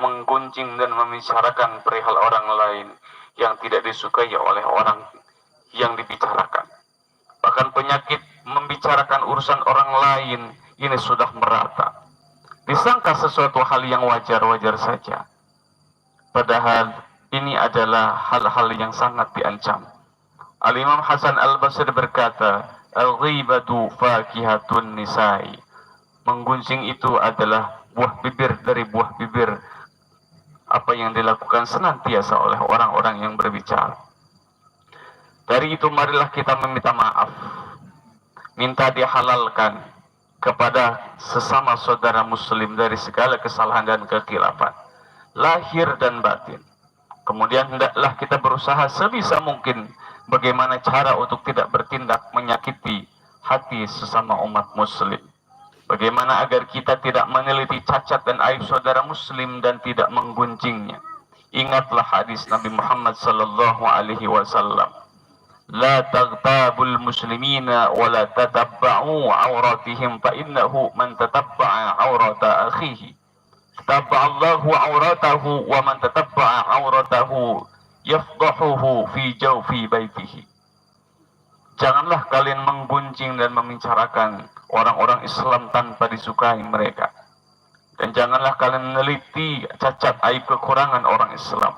menggunjing dan membicarakan perihal orang lain yang tidak disukai oleh orang yang dibicarakan. Bahkan penyakit membicarakan urusan orang lain ini sudah merata. Disangka sesuatu hal yang wajar-wajar saja. Padahal ini adalah hal-hal yang sangat diancam. Al-Imam Hasan Al-Basri berkata, "Al-ghibatu fakihatun nisa'i." Menggunjing itu adalah buah bibir dari buah bibir apa yang dilakukan senantiasa oleh orang-orang yang berbicara. Dari itu marilah kita meminta maaf, minta dihalalkan kepada sesama saudara muslim dari segala kesalahan dan kekhilafan, lahir dan batin. Kemudian hendaklah kita berusaha sebisa mungkin bagaimana cara untuk tidak bertindak menyakiti hati sesama umat muslim. Bagaimana agar kita tidak meneliti cacat dan aib saudara muslim dan tidak menggunjingnya. Ingatlah hadis Nabi Muhammad sallallahu alaihi wasallam. La taghtabul muslimina wa la tatabba'u awratihim fa innahu man tatabba'a awrata akhihi tataba'allahu awratahu wa man tatabba'a awratahu yafdahuhu fi jawfi baitihi. Janganlah kalian menggunjing dan membicarakan orang-orang Islam tanpa disukai mereka. Dan janganlah kalian meneliti cacat aib kekurangan orang Islam.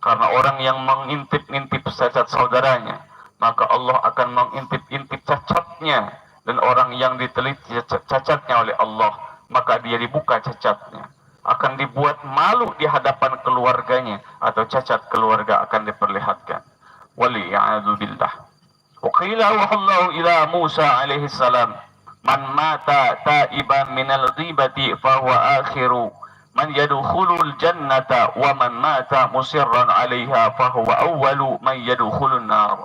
Karena orang yang mengintip-intip cacat saudaranya, maka Allah akan mengintip-intip cacatnya. Dan orang yang diteliti cacatnya oleh Allah, maka dia dibuka cacatnya. Akan dibuat malu di hadapan keluarganya, atau cacat keluarga akan diperlihatkan. Waliya'adu billah. وقيل أوحى الله إلى موسى عليه السلام من مات تائبا من الغيبة فهو آخر من يدخل الجنة ومن مات مصرا عليها فهو أول من يدخل النار.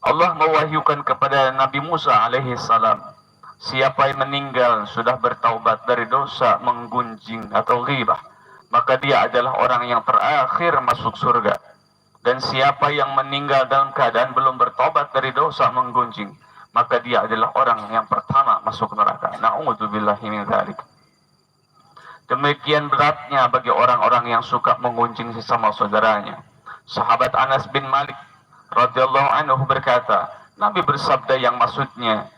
Allah mewahyukan kepada Nabi Musa alaihi salam, siapa yang meninggal sudah bertaubat dari dosa menggunjing atau ghibah, maka dia adalah orang yang terakhir masuk surga. Dan siapa yang meninggal dalam keadaan belum bertobat dari dosa menggunjing, maka dia adalah orang yang pertama masuk neraka. Na'udzubillahi min dzalik. Demikian beratnya bagi orang-orang yang suka menggunjing sesama saudaranya. Sahabat Anas bin Malik radhiyallahu anhu berkata, Nabi bersabda yang maksudnya,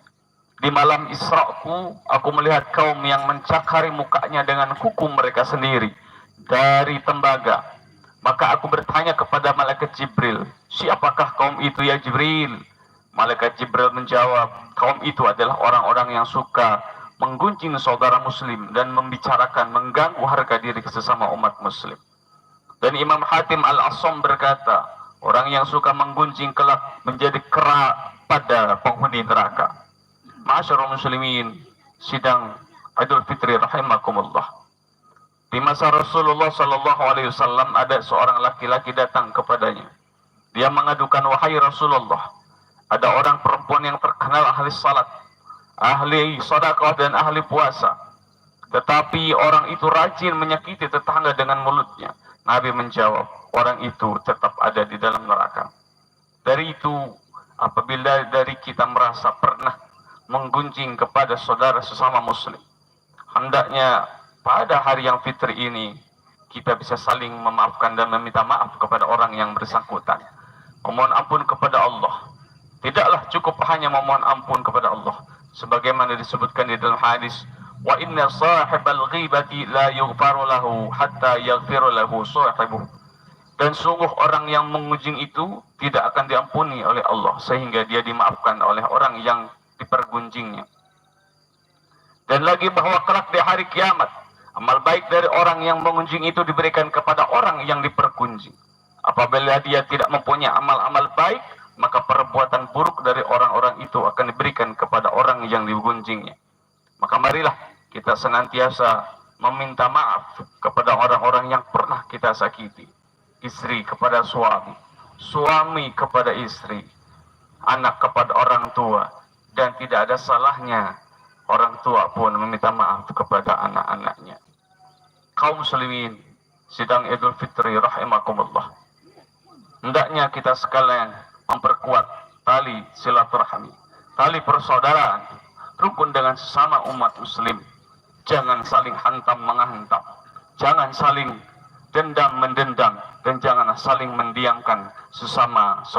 di malam Isra'ku aku melihat kaum yang mencakari mukanya dengan kuku mereka sendiri dari tembaga. Maka aku bertanya kepada malaikat Jibril, siapakah kaum itu ya Jibril? Malaikat Jibril menjawab, kaum itu adalah orang-orang yang suka menggunjing saudara muslim dan membicarakan, mengganggu harga diri sesama umat muslim. Dan Imam Hatim Al-Assam berkata, orang yang suka menggunjing kelak menjadi kera pada penghuni neraka. Ma'asyarul muslimin, sidang Idul Fitri rahimakumullah. Di masa Rasulullah Sallallahu Alaihi Wasallam ada seorang laki-laki datang kepadanya. Dia mengadukan, wahai Rasulullah, ada orang perempuan yang terkenal ahli salat, ahli sedekah dan ahli puasa. Tetapi orang itu rajin menyakiti tetangga dengan mulutnya. Nabi menjawab, orang itu tetap ada di dalam neraka. Dari itu, apabila dari kita merasa pernah menggunjing kepada saudara sesama muslim, hendaknya pada hari yang fitri ini kita bisa saling memaafkan dan meminta maaf kepada orang yang bersangkutan. Memohon ampun kepada Allah. Tidaklah cukup hanya memohon ampun kepada Allah, sebagaimana disebutkan di dalam hadis, wa inna sahibal ghibati la yughfaru lahu hatta yaghfira lahu sahibuh. Dan sungguh orang yang mengunjing itu tidak akan diampuni oleh Allah sehingga dia dimaafkan oleh orang yang dipergunjingnya. Dan lagi bahwa kelak di hari kiamat, amal baik dari orang yang mengunjing itu diberikan kepada orang yang dipergunjing. Apabila dia tidak mempunyai amal-amal baik, maka perbuatan buruk dari orang-orang itu akan diberikan kepada orang yang digunjingnya. Maka marilah kita senantiasa meminta maaf kepada orang-orang yang pernah kita sakiti. Istri kepada suami, suami kepada istri, anak kepada orang tua, dan tidak ada salahnya orang tua pun meminta maaf kepada anak-anaknya. Kaum muslimin, sidang Idul Fitri rahimakumullah, hendaknya kita sekalian memperkuat tali silaturahmi, tali persaudaraan, rukun dengan sesama umat muslim. Jangan saling hantam menghantam, Jangan saling dendam-mendendam dan jangan saling mendiamkan sesama